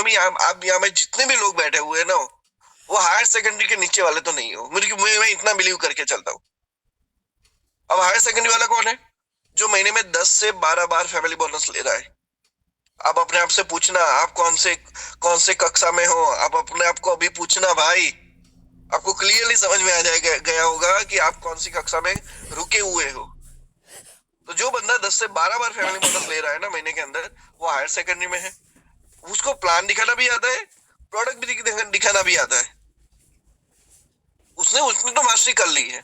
भी आप यहाँ में जितने भी लोग बैठे हुए हैं ना, वो हायर सेकेंडरी के नीचे वाले तो नहीं हो। मैं इतना बिलीव करके चलता हूँ। अब हायर सेकेंडरी वाला कौन है? जो महीने में 10 से 12 बार फैमिली बोनस ले रहा है। आप अपने आप से पूछना, आप कौन से कक्षा में हो। आप अपने आप को अभी पूछना भाई, आपको क्लियरली समझ में आ जाएगा गया होगा कि आप कौन सी कक्षा में रुके हुए हो। तो जो बंदा 10 से 12 बार फैमिली बोनस ले रहा है ना महीने के अंदर, वो हायर सेकेंडरी में है। उसको प्लान दिखाना भी आता है, प्रोडक्ट भी दिखाना भी आता है। उसने उसने तो मास्टरी कर ली है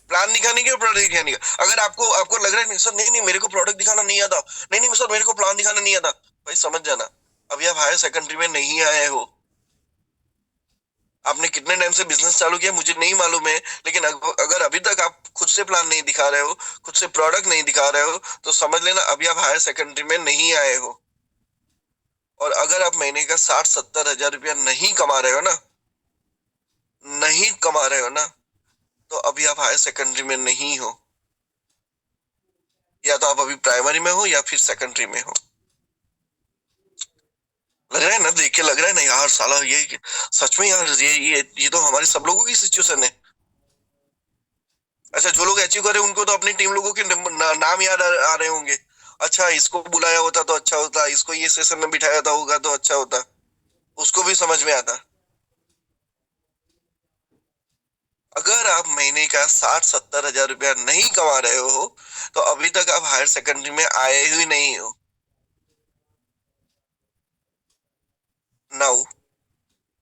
प्लान दिखाने की और प्रोडक्ट दिखाने का। अगर आपको आपको लग रहा है नहीं सर, नहीं नहीं मेरे को प्रोडक्ट दिखाना नहीं आता, नहीं नहीं सर मेरे को प्लान दिखाना नहीं आता, भाई समझ जाना अभी आप हायर सेकेंडरी में नहीं आए हो। आपने कितने टाइम से बिजनेस चालू किया मुझे नहीं मालूम है, लेकिन अगर अभी तक आप खुद से प्लान नहीं दिखा रहे हो, खुद से प्रोडक्ट नहीं दिखा रहे हो, तो समझ लेना अभी आप हायर सेकेंडरी में नहीं आए हो। और अगर आप महीने का 60-70 हजार रुपया नहीं कमा रहे हो ना, नहीं कमा रहे हो ना, तो अभी आप हायर सेकेंडरी में नहीं हो। या तो आप अभी प्राइमरी में हो या फिर सेकेंडरी में हो। लग रहा है ना, देख के लग रहा है ना यार साला ये सच में यार ये तो हमारे सब लोगों की सिचुएशन है। अच्छा, जो लोग अचीव करे उनको तो अपनी टीम लोगों के नाम याद आ रहे होंगे। अच्छा, इसको बुलाया होता तो अच्छा होता, इसको ये सेशन में बिठाया था होगा तो अच्छा होता, उसको भी समझ में आता। अगर आप महीने का 60-70 हजार रुपया नहीं कमा रहे हो, तो अभी तक आप हायर सेकेंडरी में आए ही नहीं हो। नाउ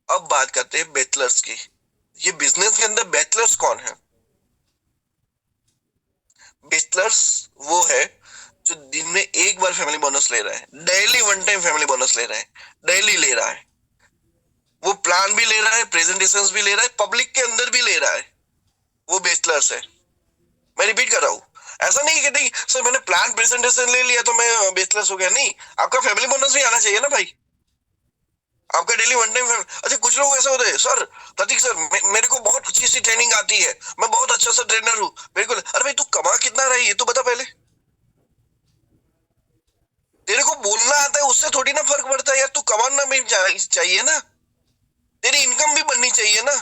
अब बात करते हैं बैचलर्स की। ये बिजनेस के अंदर बैचलर्स कौन है? बैचलर्स वो है जो दिन में एक बार फैमिली बोनस ले रहा है, daily one time family bonus ले रहा है, डेली ले रहा है। वो प्लान भी ले रहा है, प्रेजेंटेशंस भी ले रहा है, पब्लिक के अंदर भी ले रहा है। वो बैचलर्स है। मैं रिपीट कर रहा हूँ, ऐसा नहीं कि नहीं सर मैंने प्लान प्रेजेंटेशन ले लिया तो मैं बैचलर्स हो गया, नहीं। आपका फैमिली बोनस भी आना चाहिए ना भाई। आपका डेली वन टाइम। अच्छा, कुछ लोग ऐसे होते हैं सर, प्रतीक सर मेरे को बहुत अच्छी सी ट्रेनिंग आती है, मैं बहुत अच्छा सा ट्रेनर हूँ, बिल्कुल। अरे भाई तू कमा कितना रहा है ये तो बता पहले। तेरे को बोलना आता है उससे थोड़ी ना फर्क पड़ता है यार, तू कमाना भी चाहिए ना, तेरी इनकम भी बननी चाहिए ना।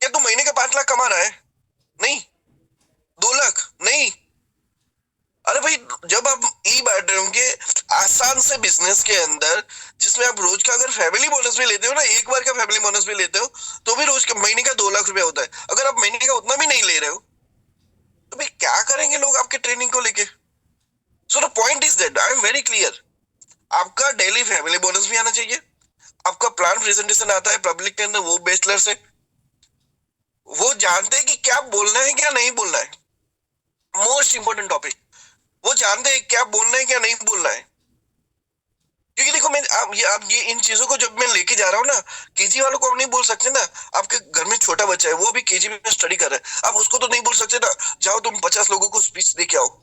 क्या तू महीने का 5 लाख कमा रहा है? नहीं। 2 लाख? नहीं। अरे भाई, जब आप ई बैठ रहे होंगे आसान से बिजनेस के अंदर, जिसमें आप रोज का अगर फैमिली बोनस भी लेते हो ना, एक बार का फैमिली बोनस भी लेते हो, तो भी रोज का महीने का 2 लाख रुपया होता है। अगर आप महीने का उतना भी नहीं ले रहे हो, तो भाई क्या करेंगे लोग आपके ट्रेनिंग को लेके? So the point is that I am very clear. आपका डेली फैमिली बोनस भी आना चाहिए, आपका प्लान प्रेजेंटेशन आता है पब्लिक के अंदर, वो बैचलर से वो जानते हैं कि क्या बोलना है क्या नहीं बोलना है। मोस्ट इंपोर्टेंट टॉपिक, वो जानते हैं क्या बोलना है क्या नहीं बोलना है। क्योंकि देखो, मैं आप ये इन चीजों को जब मैं लेके जा रहा हूँ ना, केजी वालों को आप नहीं बोल सकते ना। आपके घर में छोटा बच्चा है, वो अभी केजी में स्टडी कर रहा है, आप उसको तो नहीं बोल सकते ना जाओ तुम 50 लोगों को स्पीच दे के आओ।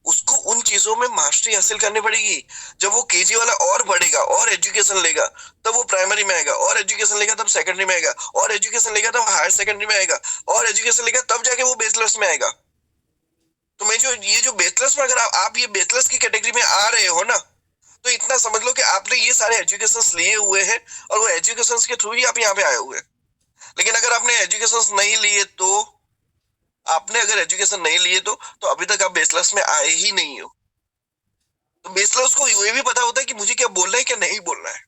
उसको उन चीजों में मास्टरी हासिल करनी पड़ेगी। जब वो केजी वाला और बढ़ेगा और एजुकेशन लेगा, तब वो प्राइमरी में आएगा, और एजुकेशन लेगा तब सेकेंडरी में आएगा, और एजुकेशन लेगा तब हायर सेकेंडरी में आएगा, और एजुकेशन लेगा तब जाके वो बैचलर्स में आएगा। तो मैं जो बैचलर्स में, अगर आप ये बैचलर्स की कैटेगरी में आ रहे हो ना, तो इतना समझ लो कि आपने ये सारे एजुकेशन लिए हुए हैं, और वो एजुकेशन के थ्रू ही आप यहाँ पे आए हुए हैं। लेकिन अगर आपने एजुकेशन नहीं लिए तो, आपने अगर एजुकेशन नहीं लिए तो अभी तक आप बैचलर्स में आए ही नहीं हो। तो बैचलर्स को ये भी पता होता है कि मुझे क्या बोलना है क्या नहीं बोलना है।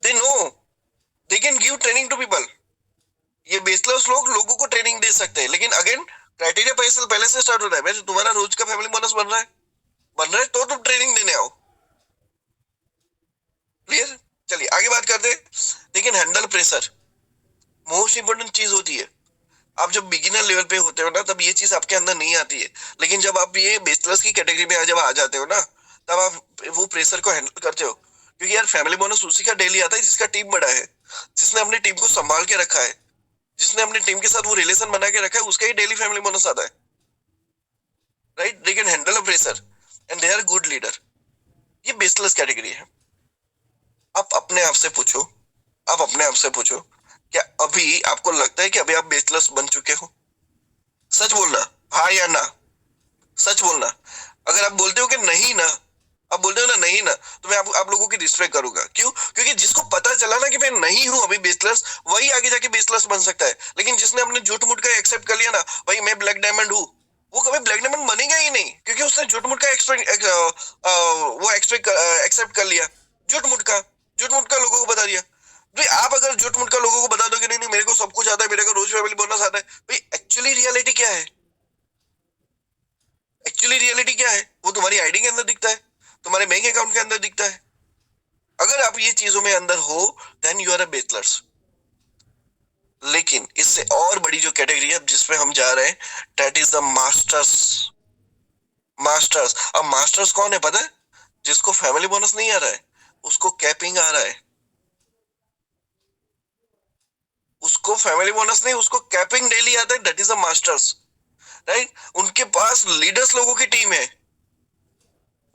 They know, they can give training to people. ये बैचलर्स लोग लोगों को ट्रेनिंग दे सकते हैं, लेकिन अगेन क्राइटेरिया पहले से स्टार्ट होता है। मैं तुम्हारा रोज का फैमिली बोनस बन रहा है तो तुम ट्रेनिंग देने आओ। क्लियर? चलिए आगे बात करते हैं। लेकिन हैंडल प्रेशर मोस्ट इंपोर्टेंट चीज होती है। आप जब बिगिनर लेवल पे होते हो ना, तब ये चीज आपके अंदर नहीं आती है। लेकिन जब आप ये बैचलर्स की कैटेगरी में जब आ जाते हो ना, तब आप वो प्रेशर को हैंडल करते हो। क्योंकि यार फैमिली बोनस उसी का डेली आता है जिसका टीम बड़ा है, जिसने अपनी टीम को संभाल के रखा है, जिसने अपनी टीम के साथ वो रिलेशन बना के रखा है, उसका ही डेली फैमिली बोनस आता है। Right? They can handle a pressure and they are good leader. ये बैचलर्स कैटेगरी है। आप अपने आप से पूछो, आप अपने आप से पूछो, क्या अभी आपको लगता है कि अभी आप बैचलर्स बन चुके हो? सच बोलना, हाँ या ना, सच बोलना। अगर आप बोलते हो कि नहीं ना, आप बोलते हो ना नहीं ना, तो मैं आप लोगों की रिस्पेक्ट करूंगा। क्यों? क्योंकि जिसको पता चला ना कि मैं नहीं हूं अभी बेचलर्स, वही आगे जाके बेचलर्स बन सकता है। लेकिन जिसने अपने झूठ मूठ का एक्सेप्ट कर लिया ना, भाई मैं ब्लैक डायमंड हूँ, वो कभी ब्लैक डायमंड बनेगा ही नहीं, क्योंकि उसने झूठ मूठ का वो एक्सेप्ट कर लिया। झूठ मूठ का, झूठ मूठ का लोगों को बता दिया। भाई आप अगर झूठ मूठ का लोगों को बता दो कि नहीं नहीं मेरे को सब कुछ आता है, मेरे को रोज फैमिली बोनस आता है, भाई एक्चुअली रियलिटी क्या है? एक्चुअली रियलिटी क्या है? वो तुम्हारी आईडी के अंदर दिखता है, तुम्हारे बैंक अकाउंट के अंदर दिखता है। अगर आप ये चीजों में अंदर हो, then you are a bachelors. लेकिन इससे और बड़ी जो कैटेगरी है जिसमें हम जा रहे हैं, that is the masters. Masters, अब मास्टर्स कौन है पता है? जिसको फैमिली बोनस नहीं आ रहा है, उसको कैपिंग आ रहा है। उसको फैमिली बोनस नहीं, उसको कैपिंग डेली आता है, that is a masters. Right? उनके पास लीडर्स लोगों की टीम है,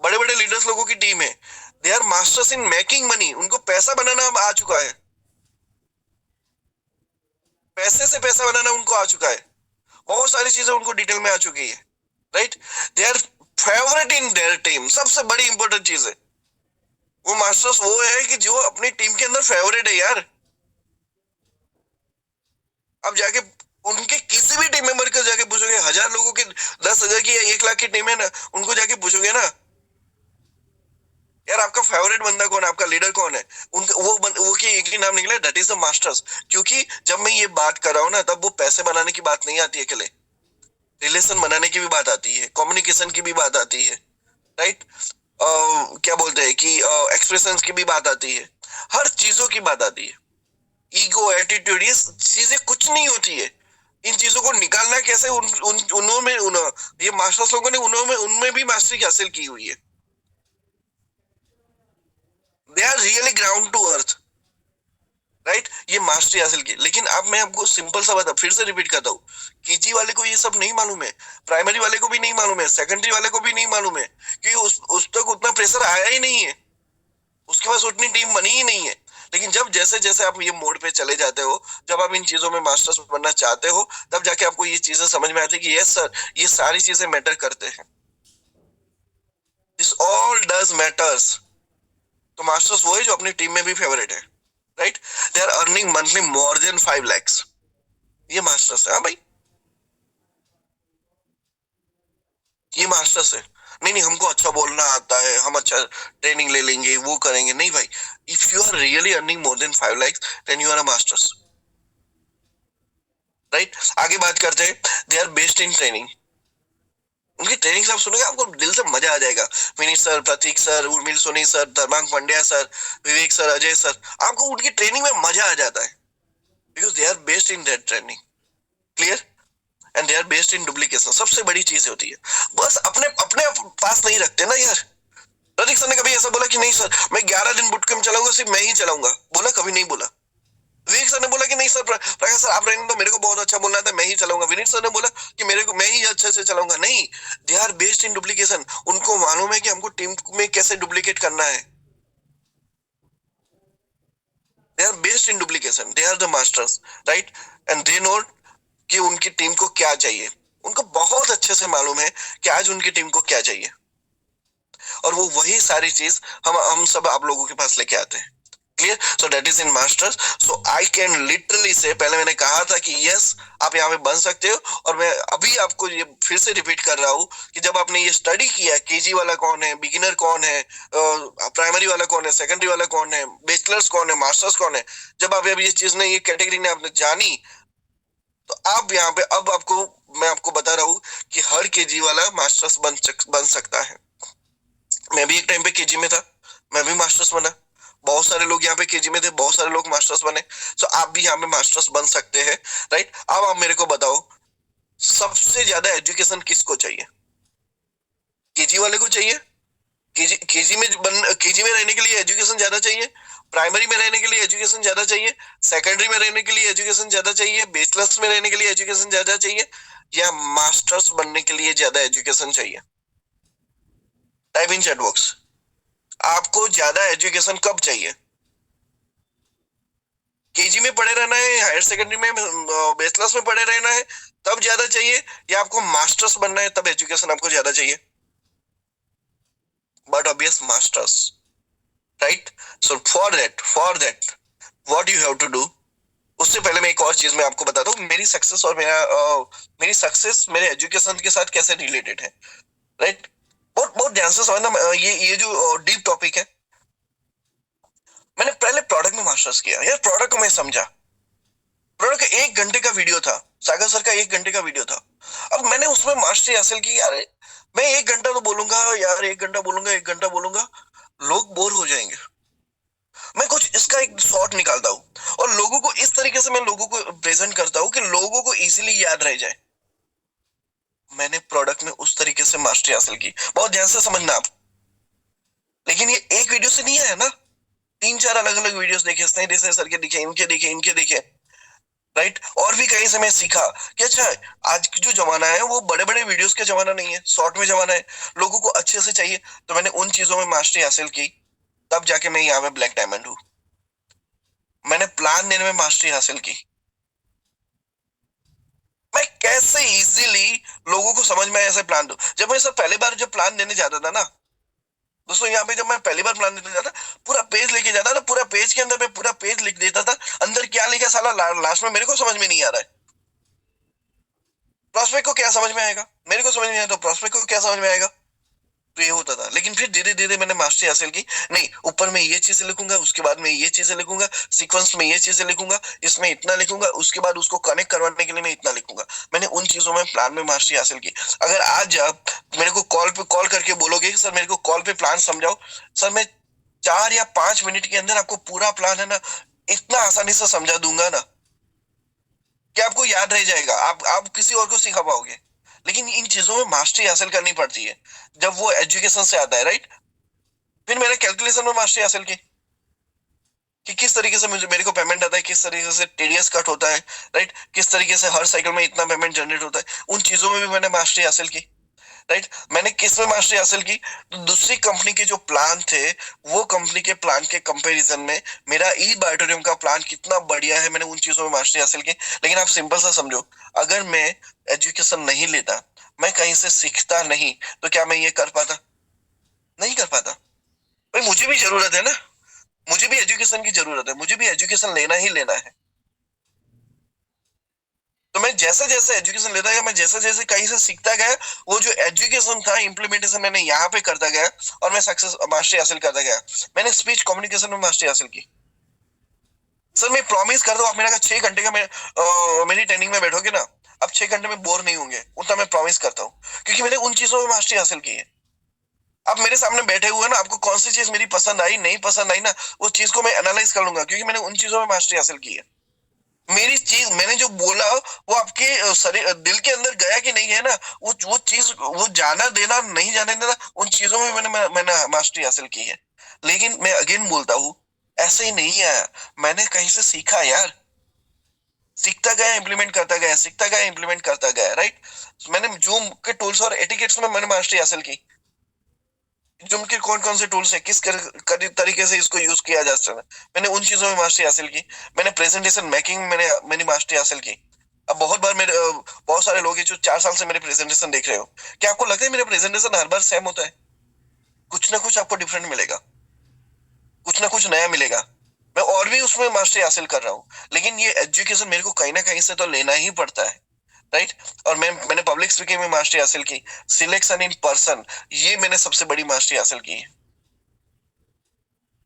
बड़े बड़े लीडर्स लोगों की टीम है। They are masters in making money. उनको पैसा बनाना आ चुका है, पैसे से पैसा बनाना उनको आ चुका है। बहुत सारी चीजें उनको डिटेल में आ चुकी है। Right? They are favourite in their team. सबसे बड़ी इंपॉर्टेंट चीज है, वो मास्टर्स वो है कि जो अपनी टीम के अंदर फेवरेट है यार। अब जाके उनके किसी भी टीम मेंबर को जाके पूछोगे, 1000 लोगों की, 10,000 की या 1 लाख की टीम है ना, उनको जाके पूछोगे ना यार आपका फेवरेट बंदा कौन है, आपका लीडर कौन है, उनका वो की एक ही नाम निकला, दैट इज द मास्टर्स। क्योंकि जब मैं ये बात कर रहा हूँ ना, तब वो पैसे बनाने की बात नहीं आती है अकेले, रिलेशन बनाने की भी बात आती है, कम्युनिकेशन की भी बात आती है। राइट? क्या बोलते हैं कि एक्सप्रेशन की भी बात आती है, हर चीजों की बात आती है। ईगो, एटीट्यूड, ये चीजें कुछ नहीं होती है। इन चीजों को निकालना कैसे, ये मास्टर्स लोगों ने उनमें भी मास्टरी हासिल की हुई है। They are really ground to earth. Right? ये मास्टरी हासिल की। लेकिन अब मैं आपको सिंपल सा बात फिर से रिपीट करता हूँ, केजी वाले को ये सब नहीं मालूम है, प्राइमरी वाले को भी नहीं मालूम है, सेकेंडरी वाले को भी नहीं मालूम है, क्योंकि उस तक उतना प्रेशर आया ही नहीं है, उसके पास उतनी टीम बनी ही नहीं है। लेकिन जब जैसे जैसे आप ये मोड पे चले जाते हो, जब आप इन चीजों में मास्टर्स बनना चाहते हो, तब जाके आपको ये चीजें समझ में आती है कि यस सर, ये सारी चीजें मैटर करते हैं। This all does matters. तो मास्टर्स वो है जो अपनी टीम में भी फेवरेट है। Right? They are earning monthly more than 5 lakhs। ये मास्टर्स है। हाँ भाई, ये मास्टर्स है। नहीं नहीं हमको अच्छा बोलना आता है, हम अच्छा ट्रेनिंग ले लेंगे, वो करेंगे, नहीं भाई। If you are really earning more than 5 lakhs, then you are a masters. Right? आगे बात करते हैं, they are based in training. उनकी ट्रेनिंग आप सुनोगे आपको दिल से मजा आ जाएगा। Vineet sir, Prateek sir, Urmil Soni sir, Dharmank Pandya sir, Vivek sir, Ajay sir, आपको उनकी ट्रेनिंग में मजा आ जाता है, because they are based in that training. Clear? And they are based in duplication. सबसे बड़ी चीज होती है, बस अपने अपने पास नहीं रखते ना यार। प्रतीक सर ने कभी ऐसा बोला कि नहीं सर मैं 11 दिन बुट कैंप चलाऊंगा, सिर्फ मैं ही चलाऊंगा? बोला? कभी नहीं बोला। विवेक सर ने बोला कि नहीं सर प्रकाश सर आप रहने दो, मेरे को बहुत अच्छा बोलना था, मैं ही चलाऊंगा। विनीत सर ने बोला कि मेरे को मैं ही अच्छे से चलाऊंगा। नहीं, they are based in duplication. उनको मालूम है कि हमको टीम में कैसे डुप्लीकेट करना है। They are based in duplication, they are the masters. Right? And they know कि उनकी टीम को क्या चाहिए। उनको बहुत अच्छे से मालूम है कि आज उनकी टीम को क्या चाहिए, और वो वही सारी चीज हम सब आप लोगों के पास लेके आते हैं। Clear? So that is in masters. So I can literally से, पहले मैंने कहा था कि यस आप यहाँ पे बन सकते हो, और मैं अभी आपको ये फिर से रिपीट कर रहा हूँ कि जब आपने ये स्टडी किया केजी वाला कौन है, बिगिनर कौन है, प्राइमरी वाला कौन है, सेकेंडरी वाला कौन है, बैचलर्स कौन है, मास्टर्स कौन है, जब आप ये चीज ने, ये कैटेगरी ने आपने जानी, तो आप यहाँ पे अब आपको मैं आपको बता रहा हूँ कि हर केजी वाला मास्टर्स बन सकता है। मैं भी एक टाइम पे केजी में था, मैं भी मास्टर्स बना। बहुत सारे लोग यहाँ पे केजी में थे, बहुत सारे लोग मास्टर्स बने। सो आप भी यहाँ पे मास्टर्स बन सकते हैं। राइट? अब आप मेरे को बताओ, सबसे ज्यादा एजुकेशन किसको चाहिए? केजी वाले को चाहिए? केजी में रहने के लिए एजुकेशन ज्यादा चाहिए, प्राइमरी में रहने के लिए एजुकेशन ज्यादा चाहिए, सेकेंडरी में रहने के लिए एजुकेशन ज्यादा चाहिए, बैचलर्स में रहने के लिए एजुकेशन ज्यादा चाहिए, या मास्टर्स बनने के लिए ज्यादा एजुकेशन चाहिए? टाइप इन चैट बॉक्स, आपको ज्यादा एजुकेशन कब चाहिए? केजी में पढ़े रहना है, हायर सेकेंडरी में, बैचलर्स में पढ़े रहना है, तब ज्यादा चाहिए, या आपको मास्टर्स बनना है तब एजुकेशन आपको ज्यादा चाहिए? but obvious masters, right? So for that what you have to do, उससे पहले मैं एक और चीज मैं आपको बताता हूँ, मेरी सक्सेस और मेरी सक्सेस मेरे एजुकेशन के साथ कैसे रिलेटेड है, राइट? बहुत बहुत ध्यान से समझना, ये जो डीप टॉपिक है। मैंने पहले प्रोडक्ट में मास्टर्स किया यार, प्रोडक्ट को मैं समझा। प्रोडक्ट का 1 घंटे का वीडियो था, सागर सर का 1 घंटे का वीडियो था। अब मैंने उसमें मास्टरी हासिल की यार। मैं 1 घंटा तो बोलूंगा यार, 1 घंटा बोलूंगा, 1 घंटा बोलूंगा, लोग बोर हो जाएंगे। मैं कुछ इसका एक शॉर्ट निकालता हूँ और लोगों को इस तरीके से मैं लोगों को प्रेजेंट करता हूँ कि लोगों को इजीली याद रह जाए। मैंने प्रोडक्ट में उस तरीके से मास्टरी हासिल की, बहुत ध्यान से समझना आप। लेकिन ये एक वीडियो से नहीं आया ना, 3-4 अलग अलग वीडियोस देखे, स्नेह सर के देखे, इनके देखे, इनके देखे, राइट? और भी कहीं से मैं सीखा कि अच्छा, आज जो जमाना है वो बड़े बड़े वीडियोस का जमाना नहीं है, शॉर्ट में जमाना है, लोगों को अच्छे से चाहिए। तो मैंने उन चीजों में मास्टरी हासिल की, तब जाके मैं यहाँ पे ब्लैक डायमंड हूँ। मैंने प्लान देने में मास्टरी हासिल की। मैं कैसे इजीली लोगों को समझ में ऐसे प्लान दूं। जब मैं सब पहली बार जब प्लान देने जाता था ना दोस्तों, यहाँ पे जब मैं पहली बार प्लान देने जाता, पूरा पेज लेके जाता था, पूरा पेज के अंदर मैं पूरा पेज लिख देता था, अंदर क्या लिखा साला लास्ट में मेरे को समझ में नहीं आ रहा है। प्रॉस्पेक्ट को क्या समझ में आएगा, मेरे को समझ में आया तो प्रॉस्पेक्ट को क्या समझ में आएगा। तो ये होता था। लेकिन फिर धीरे धीरे मैंने मास्टरी हासिल की। नहीं, ऊपर में ये चीजें लिखूंगा, उसके बाद में ये चीजें लिखूंगा, सीक्वेंस में ये चीजें लिखूंगा, इसमें इतना लिखूंगा, उसके बाद उसको कनेक्ट करवाने के लिए मैं इतना लिखूंगा। मैंने उन चीजों में प्लान में मास्टरी हासिल की। अगर आज आप मेरे को कॉल करके बोलोगे कि सर मेरे को कॉल पे प्लान समझाओ, सर मैं 4 या 5 मिनट के अंदर आपको पूरा प्लान है ना इतना आसानी से समझा दूंगा ना कि आपको याद रह जाएगा, आप किसी और को सिखा पाओगे। लेकिन इन चीजों में मास्टरी हासिल करनी पड़ती है जब वो एजुकेशन से आता है, राइट? फिर मैंने कैलकुलेशन में मास्टरी हासिल की कि किस तरीके से मुझे मेरे को पेमेंट आता है, किस तरीके से टीडीएस कट होता है, राइट? किस तरीके से हर साइकिल में इतना पेमेंट जनरेट होता है। उन चीजों में भी मैंने मास्टरी हासिल की, राइट? मैंने किस में मास्टरी हासिल की, तो दूसरी कंपनी के जो प्लान थे, वो कंपनी के प्लान के कंपैरिजन में मेरा ई बायोटोरियम का प्लान कितना बढ़िया है, मैंने उन चीजों में मास्टरी हासिल की। लेकिन आप सिंपल सा समझो, अगर मैं एजुकेशन नहीं लेता, मैं कहीं से सीखता नहीं, तो क्या मैं ये कर पाता? नहीं कर पाता। भाई मुझे भी जरूरत है ना, मुझे भी एजुकेशन की जरूरत है, मुझे भी एजुकेशन लेना ही लेना है। तो मैं जैसे जैसे एजुकेशन लेता गया, मैं जैसे जैसे कहीं से सीखता गया, वो जो एजुकेशन था इम्प्लीमेंटेशन मैंने यहाँ पे करता गया और मैं सक्सेस मास्टरी हासिल करता गया। मैंने स्पीच कम्युनिकेशन में मास्टरी हासिल की। सर मैं प्रॉमिस कर दूं, आप मेरा 6 घंटे का मेरी ट्रेनिंग में बैठोगे ना, आप 6 घंटे में बोर नहीं होंगे, उतना मैं प्रॉमिस करता हूँ, क्योंकि मैंने उन चीजों में मास्टरी हासिल की है। आप मेरे सामने बैठे हुए ना, आपको कौन सी चीज मेरी पसंद आई नहीं पसंद आई ना, वो चीज को मैं एनालाइज कर लूंगा, क्योंकि मैंने उन चीजों में मास्टरी हासिल की है। मेरी चीज मैंने जो बोला वो आपके शरीर दिल के अंदर गया कि नहीं है ना, वो चीज, वो जाना देना नहीं जाने देना, उन चीजों में मैंने मास्टरी हासिल की है। लेकिन मैं अगेन बोलता हूँ, ऐसे ही नहीं आया, मैंने कहीं से सीखा यार, सीखता गया, इम्प्लीमेंट करता गया, सीखता गया, इम्प्लीमेंट करता गया, राइट? मैंने जूम के टूल्स और एटिकेट्स में मैंने मास्टरी हासिल की। जूम के कौन कौन से टूल्स है, तरीके से इसको यूज किया जा सकता है, मैंने उन चीजों में मास्टरी हासिल की। मैंने प्रेजेंटेशन मेकिंग में मैंने मास्टरी हासिल की। अब बहुत बार मेरे बहुत सारे लोग हैं जो 4 साल से मेरे प्रेजेंटेशन देख रहे हो, क्या आपको लगता है मेरा प्रेजेंटेशन हर बार सेम होता है? कुछ ना कुछ आपको डिफरेंट मिलेगा, कुछ ना कुछ नया मिलेगा। मैं और भी उसमें मास्टरी हासिल कर रहा हूँ, लेकिन ये एजुकेशन मेरे को कहीं ना कहीं से तो लेना ही पड़ता है, राइट? और मैंने पब्लिक स्पीकिंग में मास्टरी हासिल की, सिलेक्शन इन पर्सन, ये मैंने सबसे बड़ी मास्टरी हासिल की है।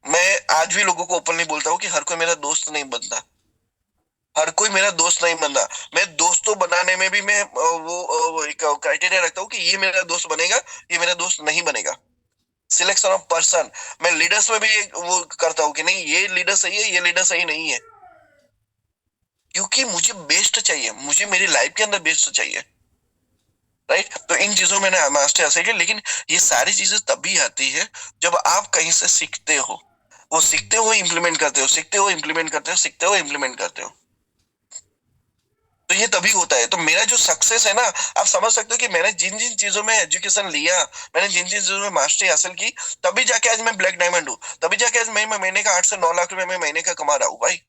मैं आज भी लोगों को ओपनली बोलता हूँ कि हर कोई मेरा दोस्त नहीं बनता, हर कोई मेरा दोस्त नहीं बनता। मैं दोस्तों बनाने में भी मैं वो एक क्राइटेरिया रखता हूँ कि ये मेरा दोस्त बनेगा, ये मेरा दोस्त नहीं बनेगा। सिलेक्शन ऑफ पर्सन, मैं लीडर्स में भी वो करता हूँ कि नहीं ये लीडर सही है, ये लीडर सही नहीं है, क्योंकि मुझे बेस्ट चाहिए, मुझे मेरी लाइफ के अंदर बेस्ट चाहिए, राइट? तो इन चीजों में मैंने मास्टर हासिल की। लेकिन ये सारी चीजें तभी आती है जब आप कहीं से सीखते हो, वो सीखते हो इम्प्लीमेंट करते हो, सीखते हो इम्प्लीमेंट करते हो, सीखते हो इम्प्लीमेंट करते हो। तो ये तभी होता है। तो मेरा जो सक्सेस है ना, आप समझ सकते हो कि मैंने जिन जिन चीजों में एजुकेशन लिया, मैंने जिन जिन चीजों में मास्टरी हासिल की, तभी जाके आज मैं ब्लैक डायमंड हूँ, तभी जाके आज मैं महीने का 8 से 9 लाख रुपए मैं महीने का कमा रहा हूँ भाई।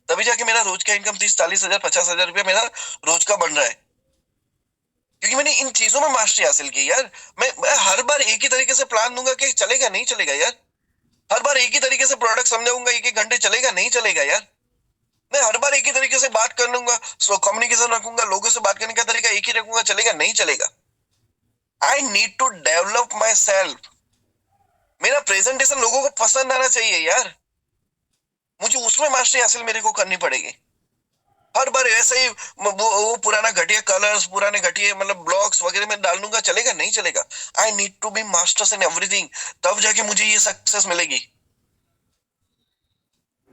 तभी जाके मेरा रोज का इनकम 30-40 हजार 50 हजार रुपया मेरा रोज का बन रहा है, क्योंकि मैंने इन चीजों में मास्टरी हासिल की यार। मैं हर बार एक ही तरीके से प्लान दूंगा कि चलेगा नहीं चलेगा यार। हर बार एक ही तरीके से प्रोडक्ट समझाऊंगा, एक एक घंटे चलेगा नहीं चलेगा यार। मैं हर बार एक ही तरीके से बात कर लूंगा, सो कम्युनिकेशन रखूंगा, लोगों से बात करने का तरीका एक ही रखूंगा, चलेगा नहीं चलेगा। I need to develop myself. मेरा प्रेजेंटेशन लोगों को पसंद आना चाहिए यार। मुझे उसमें मास्टरी हासिल मेरे को करनी पड़ेगी। हर बार ऐसे ही वो पुराना घटिया कलर्स, पुराने घटिया मतलब ब्लॉग्स वगैरह में डाल दूंगा, चलेगा नहीं चलेगा। I need to be masters in everything, तब जाके मुझे ये सक्सेस मिलेगी।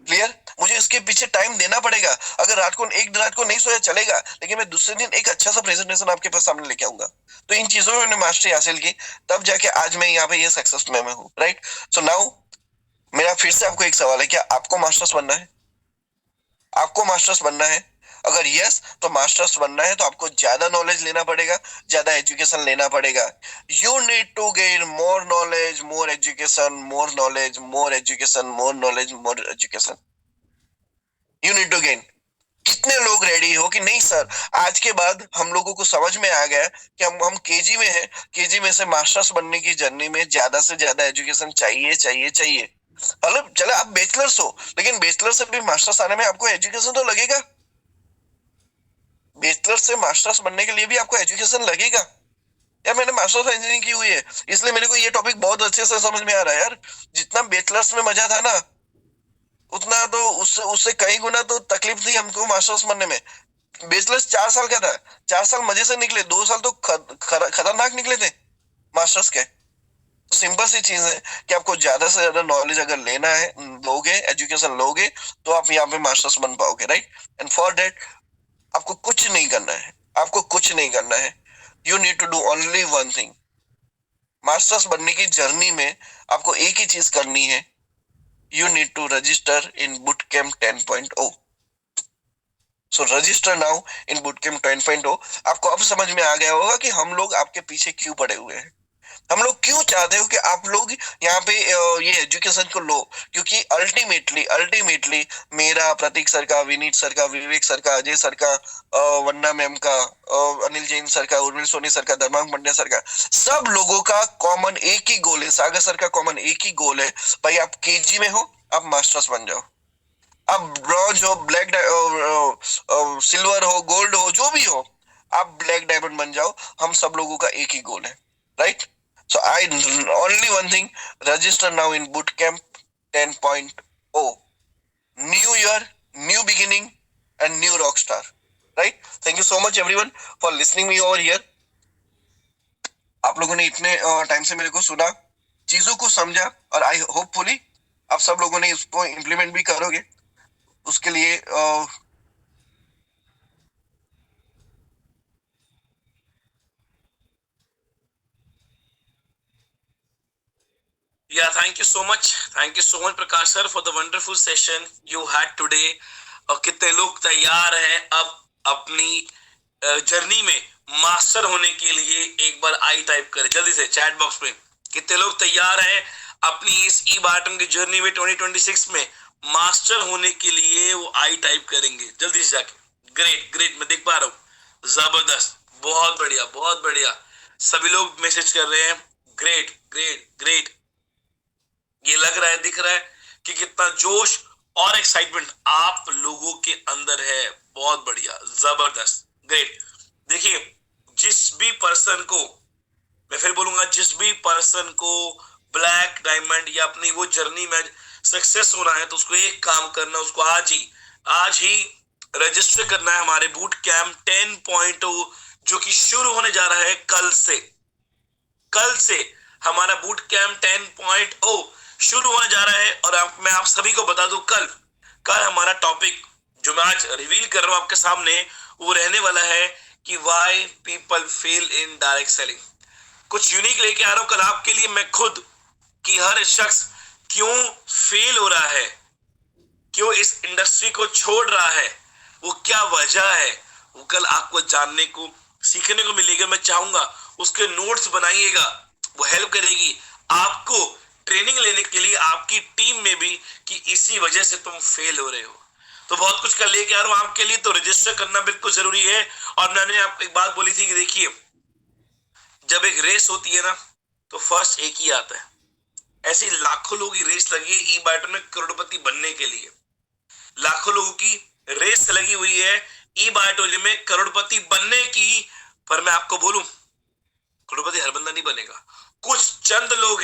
क्लियर? मुझे इसके पीछे टाइम देना पड़ेगा। अगर एक रात को नहीं सोया चलेगा, लेकिन मैं दूसरे दिन एक अच्छा सा प्रेजेंटेशन आपके पास सामने लेके आऊंगा। तो इन चीजों में मैंने मास्टरी हासिल की, तब जाके आज मैं यहाँ पे ये सक्सेस में हूँ। राइट? सो नाउ मेरा फिर से आपको एक सवाल है, क्या आपको मास्टर्स बनना है? आपको मास्टर्स बनना है? अगर यस, तो मास्टर्स बनना है तो आपको ज्यादा नॉलेज लेना पड़ेगा, ज्यादा एजुकेशन लेना पड़ेगा। You need to gain more knowledge, more education, more knowledge, more education, more knowledge, more education. You need to gain. कितने लोग रेडी हो कि नहीं सर, आज के बाद हम लोगों को समझ में आ गया कि हम केजी में हैं, केजी में से मास्टर्स बनने की जर्नी में ज्यादा से ज्यादा एजुकेशन चाहिए चाहिए चाहिए। मतलब चले आप बैचलर्स हो, लेकिन बैचलर से भी मास्टर्स आने में आपको एजुकेशन तो लगेगा। बैचलर से मास्टर्स बनने के लिए भी आपको एजुकेशन लगेगा। यार मैंने मास्टर्स इंजीनियरिंग की हुई है, इसलिए मेरे को ये टॉपिक बहुत अच्छे से समझ में आ रहा है यार। जितना बैचलर्स में मजा था ना, उतना तो उससे उससे कई गुना तो तकलीफ थी हमको मास्टर्स बनने में। बैचलर्स 4 साल का था, 4 साल मजे से निकले, 2 साल तो खतरनाक निकले थे मास्टर्स के। तो सिंपल सी चीज है कि आपको ज्यादा से ज्यादा नॉलेज अगर लेना है, लोगे, एजुकेशन लोगे, तो आप यहाँ पे मास्टर्स बन पाओगे। राइट? एंड फॉर दैट आपको कुछ नहीं करना है, आपको कुछ नहीं करना है। You need to do only one thing. Masters बनने की जर्नी में आपको एक ही चीज करनी है, you need to register in boot camp 10.0। So register now in boot camp 10.0। आपको अब समझ में आ गया होगा कि हम लोग आपके पीछे क्यों पड़े हुए हैं। हम लोग क्यों चाहते हो कि आप लोग यहाँ पे ये एजुकेशन को लो। क्योंकि अल्टीमेटली अल्टीमेटली मेरा, प्रतीक सर का, विनीत सर का, विवेक सर का, अजय सर का, वन्ना मैम का, अनिल जैन सर का, उर्मिल सोनी सर का, धर्मांक पंड्या सर का, सब लोगों का कॉमन एक ही गोल है। सागर सर का कॉमन एक ही गोल है, भाई आप केजी में हो, आप मास्टर्स बन जाओ। आप ब्रॉन्ज हो, ब्लैक, सिल्वर हो, गोल्ड हो, जो भी हो, आप ब्लैक डायमंड बन जाओ। हम सब लोगों का एक ही गोल है। Right? So I only one thing, register now in Bootcamp 10.0. New year, new beginning and new rockstar. Right? Thank you so much everyone for listening me over here. आप लोगों ने इतने टाइम से मेरे को सुना, चीजों को समझा, और आई होपफुली आप सब लोगों ने इसको इम्प्लीमेंट भी करोगे। उसके लिए Yeah, thank you so much. Thank you so much, Prakash sir, for the wonderful session you had today. और कितने लोग तैयार हैं अब अपनी जर्नी में मास्टर होने के लिए? एक बार आई टाइप करें जल्दी से चैट बॉक्स में। कितने लोग तैयार हैं अपनी इस ई बाटम की जर्नी में 2026 में मास्टर होने के लिए? वो आई टाइप करेंगे जल्दी से जाके। ग्रेट ग्रेट, मैं देख पा रहा हूँ। जबरदस्त, बहुत बढ़िया बहुत बढ़िया, सभी लोग मैसेज कर रहे हैं। ग्रेट ग्रेट ग्रेट, ये लग रहा है, दिख रहा है कि कितना जोश और एक्साइटमेंट आप लोगों के अंदर है। बहुत बढ़िया, जबरदस्त, ग्रेट। देखिए, जिस भी पर्सन को, मैं फिर बोलूंगा, जिस भी पर्सन को ब्लैक डायमंड या अपनी वो जर्नी में सक्सेस होना है, तो उसको एक काम करना, उसको आज ही रजिस्टर करना है हमारे बूट कैम्प 10.0, जो कि शुरू होने जा रहा है कल से। कल से हमारा बूट कैम्प 10.0 शुरू होने जा रहा है। और मैं आप सभी को बता दूं, कल हमारा टॉपिक जो मैं आज रिवील कर रहा हूं आपके सामने, वो रहने वाला है कि why people fail in direct selling. कुछ यूनिक लेके आ रहा हूं कल आपके लिए मैं खुद, कि हर शख्स क्यों फेल हो रहा है, क्यों इस इंडस्ट्री को छोड़ रहा है, वो क्या वजह है, वो कल आपको जानने को, सीखने को मिलेगा। मैं चाहूंगा उसके नोट्स बनाइएगा, वो हेल्प करेगी आपको ट्रेनिंग लेने के लिए, आपकी टीम में भी, कि इसी वजह से तुम फेल हो रहे हो। तो बहुत कुछ कर लेके आ रहा हूं आपके लिए, तो रजिस्टर करना बिल्कुल जरूरी है। और मैंने आपको एक बात बोली थी कि देखिए, जब एक रेस होती है ना तो फर्स्ट एक ही आता है। ऐसी लाखों लोगों की रेस लगी है ई बाइटो में करोड़पति बनने के लिए। लाखों लोगों की रेस लगी हुई है ई बायोटोली में करोड़पति बनने की। पर मैं आपको बोलूं, करोड़पति हर बंदा नहीं बनेगा। कुछ चंद लोग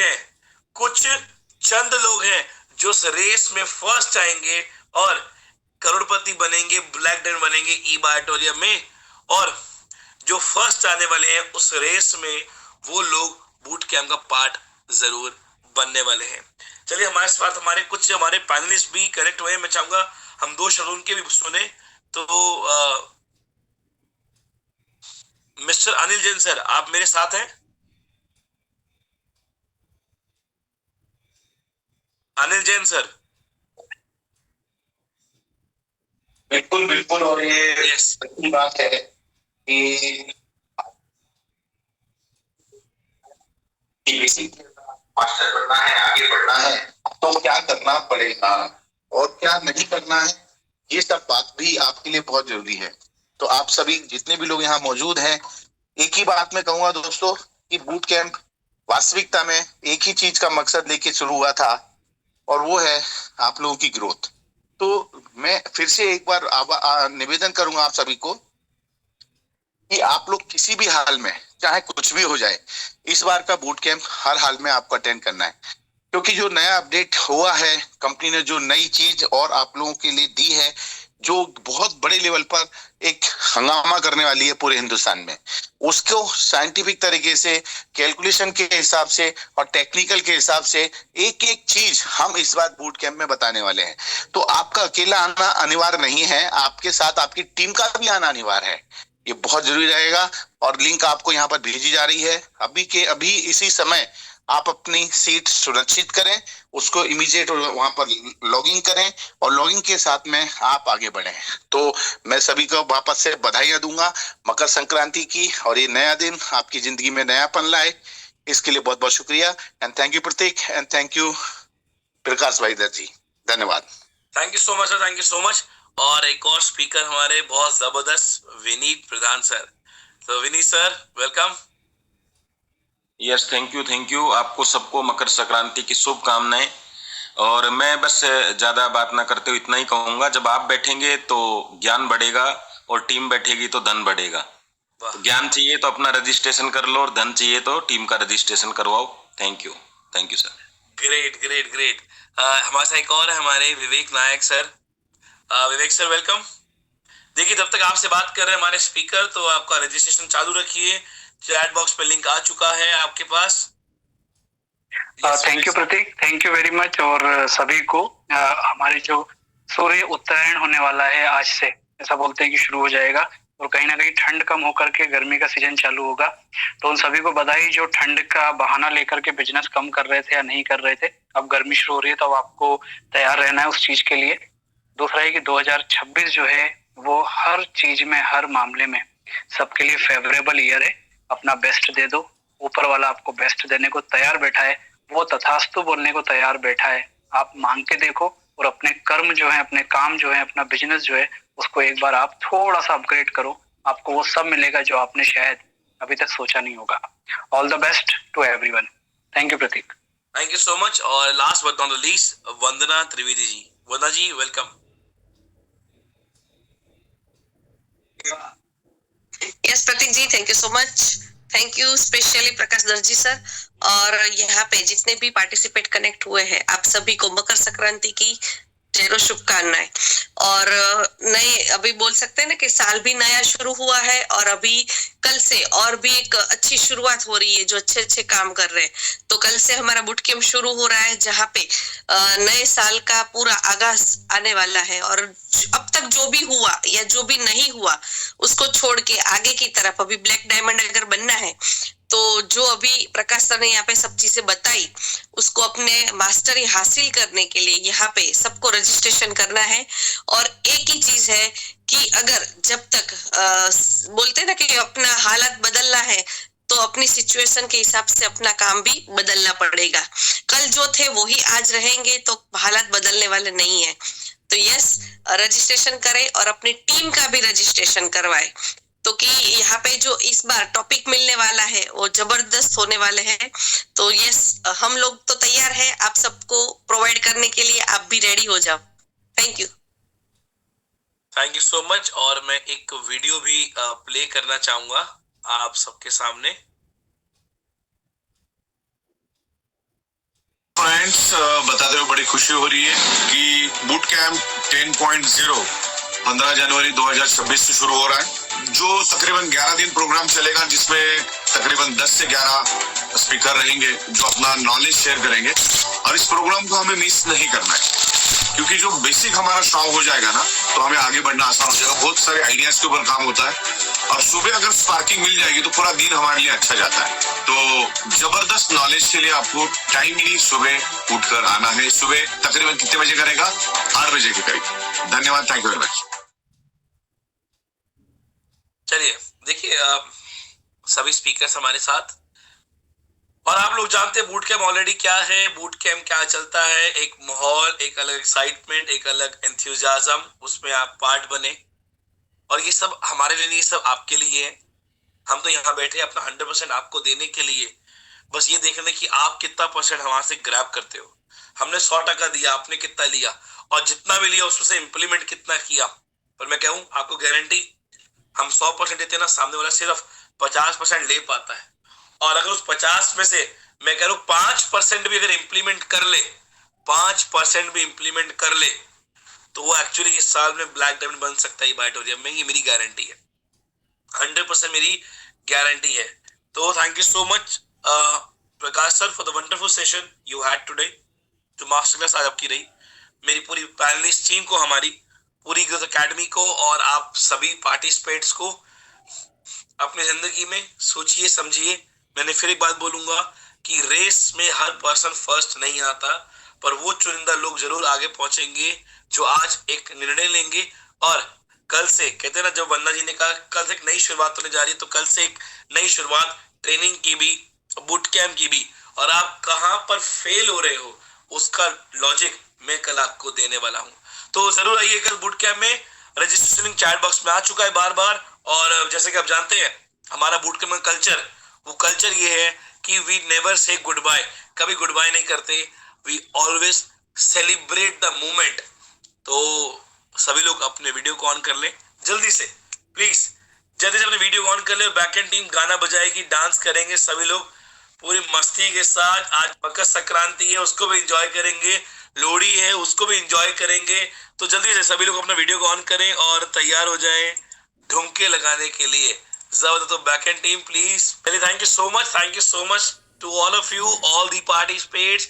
हैं जो इस रेस में फर्स्ट आएंगे और करोड़पति बनेंगे, ब्लैक डायमंड बनेंगे ई बायोटोलियम में। और जो फर्स्ट आने वाले हैं उस रेस में वो लोग बूट कैंप का पार्ट जरूर बनने वाले हैं। चलिए, हमारे साथ हमारे पैनलिस्ट भी कनेक्ट हुए हैं। मैं चाहूंगा हम 2 शब्द उनके भी सुने। तो मिस्टर अनिल जैन सर, आप मेरे साथ हैं? अनिल जैन सर। बिल्कुल बिल्कुल। और ये अच्छी बात है कि मास्टर बनना है, आगे बढ़ना है तो क्या करना पड़ेगा और क्या नहीं करना है, ये सब बात भी आपके लिए बहुत जरूरी है। तो आप सभी जितने भी लोग यहाँ मौजूद हैं, एक ही बात मैं कहूंगा दोस्तों कि बूट कैंप वास्तविकता में एक ही चीज का मकसद लेके शुरू हुआ था और वो है आप लोगों की ग्रोथ। तो मैं फिर से एक बार निवेदन करूंगा आप सभी को कि आप लोग किसी भी हाल में, चाहे कुछ भी हो जाए, इस बार का बूट कैंप हर हाल में आपको अटेंड करना है। क्योंकि जो नया अपडेट हुआ है, कंपनी ने जो नई चीज और आप लोगों के लिए दी है, जो बहुत बड़े लेवल पर एक हंगामा करने वाली है पूरे हिंदुस्तान में, उसको साइंटिफिक तरीके से, कैलकुलेशन के हिसाब से और टेक्निकल के हिसाब से एक एक चीज हम इस बार बूट कैंप में बताने वाले हैं। तो आपका अकेला आना अनिवार्य नहीं है, आपके साथ आपकी टीम का भी आना अनिवार्य है। ये बहुत जरूरी रहेगा और लिंक आपको यहाँ पर भेजी जा रही है। अभी के अभी इसी समय आप अपनी सीट सुरक्षित करें, उसको इमीडिएट वहां पर लॉगिंग करें और लॉगिंग के साथ में आप आगे बढ़ें। तो मैं सभी को वापस से बधाइयां दूंगा मकर संक्रांति की, और ये नया दिन आपकी जिंदगी में नयापन लाए, इसके लिए बहुत बहुत शुक्रिया। And thank you Prateek, and thank you Prakash भाई दर जी, धन्यवाद। Thank you so much sir, thank you so much. और एक और स्पीकर हमारे बहुत जबरदस्त, विनीत प्रधान सर। तो Vineet sir, welcome. Yes, thank you. आपको सबको मकर संक्रांति की शुभकामनाएं। और मैं बस ज्यादा बात ना करते हुए इतना ही कहूंगा, जब आप बैठेंगे तो ज्ञान बढ़ेगा और टीम बैठेगी तो धन बढ़ेगा। तो ज्ञान चाहिए तो अपना रजिस्ट्रेशन कर लो और धन चाहिए तो टीम का रजिस्ट्रेशन करवाओ। Thank you sir. ग्रेट। हमारे साथ एक और है, हमारे विवेक नायक सर। Vivek sir, welcome. देखिए, जब तक आपसे बात कर रहे हैं हमारे स्पीकर, तो आपका रजिस्ट्रेशन चालू रखिए। चैट बॉक्स पे लिंक आ चुका है आपके पास। Thank you Prateek, thank you very much. और सभी को हमारे जो सूर्य उत्तरायण होने वाला है आज से, ऐसा बोलते हैं कि शुरू हो जाएगा, और कहीं ना कहीं ठंड कम होकर के गर्मी का सीजन चालू होगा। तो उन सभी को बधाई जो ठंड का बहाना लेकर के बिजनेस कम कर रहे थे या नहीं कर रहे थे। अब गर्मी शुरू हो रही है तो अब आपको तैयार रहना है उस चीज के लिए। दूसरा है कि 2026 जो है वो हर चीज में, हर मामले में सबके लिए फेवरेबल ईयर है। अपना बेस्ट दे दो, ऊपर वाला आपको बेस्ट देने को तैयार बैठा है, वो तथास्तु बोलने को तैयार बैठा है। आप मांग के देखो और अपने कर्म जो है, अपने काम जो है, अपना बिजनेस जो है, उसको एक बार आप थोड़ा सा अपग्रेड करो, आपको वो सब मिलेगा जो आपने शायद अभी तक सोचा नहीं होगा। All the best to everyone. Thank you Prateek. Thank you so much. और last but not the least, Vandana Trivedi ji. Vandana ji, welcome. Yes Prateek ji, thank you so much. Thank you specially Prakash Darji sir, और यहाँ पे जितने भी पार्टिसिपेट कनेक्ट हुए हैं, आप सभी को मकर संक्रांति की ढेरों शुभकामनाएं। और नए, अभी बोल सकते हैं ना कि साल भी नया शुरू हुआ है, और अभी कल से और भी एक अच्छी शुरुआत हो रही है जो अच्छे अच्छे काम कर रहे हैं। तो कल से हमारा बूट कैंप शुरू हो रहा है, जहाँ पे नए साल का पूरा आगाज आने वाला है। और अब तक जो भी हुआ या जो भी नहीं हुआ उसको छोड़ के आगे की तरफ अभी ब्लैक डायमंड अगर बनना है, तो जो अभी प्रकाश सर ने यहाँ पे सब चीजें बताई, उसको अपने मास्टरी हासिल करने के लिए यहाँ पे सबको रजिस्ट्रेशन करना है। और एक ही चीज है कि अगर जब तक बोलते ना कि अपना हालत बदलना है, तो अपनी सिचुएशन के हिसाब से अपना काम भी बदलना पड़ेगा। कल जो थे वो ही आज रहेंगे, तो हालात बदलने वाले नहीं है। तो यस, रजिस्ट्रेशन करें और अपनी टीम का भी रजिस्ट्रेशन करवाए। तो कि यहाँ पे जो इस बार टॉपिक मिलने वाला है वो जबरदस्त होने वाले हैं। तो यस, हम लोग तो तैयार है आप सबको प्रोवाइड करने के लिए, आप भी रेडी हो जाओ। Thank you so much. और मैं एक वीडियो भी प्ले करना चाहूंगा आप सबके सामने। फ्रेंड्स, बताते हुए बड़ी खुशी हो रही है कि बूट कैंप 10.0 15 जनवरी 2026 से शुरू हो रहा है, जो तकरीबन 11 दिन प्रोग्राम चलेगा, जिसमें तकरीबन 10 से 11 स्पीकर रहेंगे जो अपना नॉलेज शेयर करेंगे। और इस प्रोग्राम को हमें मिस नहीं करना है, क्योंकि जो बेसिक हमारा स्ट्रॉन्ग हो जाएगा ना, तो हमें आगे बढ़ना आसान हो जाएगा। बहुत सारे आइडियाज के ऊपर काम होता है, और सुबह अगर स्पार्किंग मिल जाएगी तो पूरा दिन हमारे लिए अच्छा जाता है। तो जबरदस्त नॉलेज के लिए आपको टाइमली सुबह उठकर आना है। सुबह तकरीबन कितने बजे करेगा? 8 बजे के करीब। धन्यवाद, थैंक यू वेरी मच। चलिए देखिए, सभी स्पीकर्स हमारे साथ, और आप लोग जानते हैं बूट कैंप ऑलरेडी क्या है, बूट कैंप क्या चलता है। एक माहौल, एक अलग एक्साइटमेंट, एक अलग एंथुसियाज्म, उसमें आप पार्ट बने। और ये सब हमारे लिए नहीं, सब आपके लिए है। हम तो यहाँ बैठे अपना 100% आपको देने के लिए, बस ये देखने कि आप कितना % हमारे से ग्रैब करते हो। हमने 100% दिया, आपने कितना लिया, और जितना भी लिया उसमें से इम्प्लीमेंट कितना किया। पर मैं कहूँ आपको गारंटी, हम 100% देते ना, सामने वाला सिर्फ 50% ले पाता है। और अगर उस 50 में से मैं कह रहा हूँ 5% भी अगर इम्प्लीमेंट कर ले, 5% भी इम्प्लीमेंट कर ले, तो वो एक्चुअली इस साल में ब्लैक डायमंड बन सकता है बायोटोरियम में। ये मेरी गारंटी है, 100% मेरी गारंटी है। तो thank you so much Prakash sir for the wonderful session you had today. जो मास्टर क्लास आज आपकी रही, मेरी पूरी पैनलिस्ट टीम को, हमारी पूरी ग्रोथ एकेडमी को, और आप सभी पार्टिसिपेंट्स को, अपनी जिंदगी में सोचिए समझिए। मैंने फिर एक बात बोलूंगा कि रेस में हर पर्सन फर्स्ट नहीं आता, पर वो चुनिंदा लोग जरूर आगे पहुंचेंगे जो आज एक निर्णय लेंगे। और कल से, कहते हैं ना, जब वंदना जी ने कहा कल से एक नई शुरुआत होने जा रही है, तो कल से एक नई शुरुआत ट्रेनिंग की भी, बूट कैंप की भी। और आप कहां पर फेल हो रहे हो उसका लॉजिक मैं कल आपको देने वाला हूं। तो जरूर आइए कल बूट कैंप में। रजिस्ट्रेशन चैट बॉक्स में आ चुका है बार बार। और जैसे कि आप जानते हैं हमारा बूट कैंप का कल्चर, वो कल्चर ये है कि we never say good bye, कभी गुड बाय नहीं करते, we always celebrate the moment. तो सभी लोग अपने वीडियो को ऑन कर लें जल्दी से, प्लीज जल्दी से अपने वीडियो को ऑन कर ले। बैक एंड टीम गाना बजाएगी, डांस करेंगे सभी लोग पूरी मस्ती के साथ। आज मकर संक्रांति है, उसको भी एंजॉय करेंगे, लोहड़ी है उसको भी एंजॉय करेंगे। तो जल्दी से सभी लोग अपना वीडियो को ऑन करें और तैयार हो जाएं ढुमके लगाने के लिए। जबरदस्त। तो बैक एंड टीम प्लीज, पहले thank you so much to all of you, all the participants.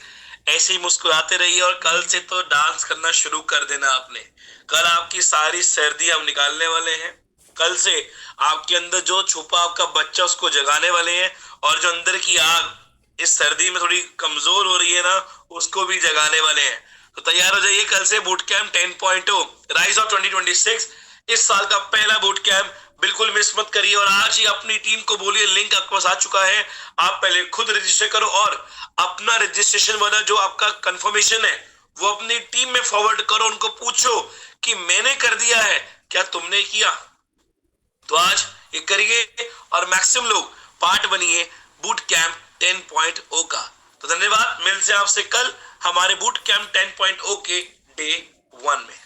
ऐसे ही मुस्कुराते रहिए, और कल से तो डांस करना शुरू कर देना आपने। कल आपकी सारी सर्दी हम निकालने वाले हैं। कल से आपके अंदर जो छुपा आपका बच्चा उसको जगाने वाले हैं, और जो अंदर की आग इस सर्दी में थोड़ी कमजोर हो रही है ना, उसको भी जगाने वाले हैं। तो तैयार हो जाइए कल से बूट कैंप 10.0 राइज ऑफ 2026, इस साल का पहला बूट कैंप। बिल्कुल मिस मत करिए, और आज ही अपनी टीम को बोलिए, लिंक आपके पास आ चुका है, आप पहले खुद रजिस्टर करो, और अपना रजिस्ट्रेशन वाला जो आपका कंफर्मेशन है वो अपनी टीम में फॉरवर्ड करो। उनको पूछो कि मैंने कर दिया है, क्या तुमने किया? तो आज ये करिए, और मैक्सिमम लोग पार्ट बनिए बूट कैंप 10.0 का। तो धन्यवाद, मिलते हैं आपसे कल हमारे बूट कैंप 10.0 के डे 1 में।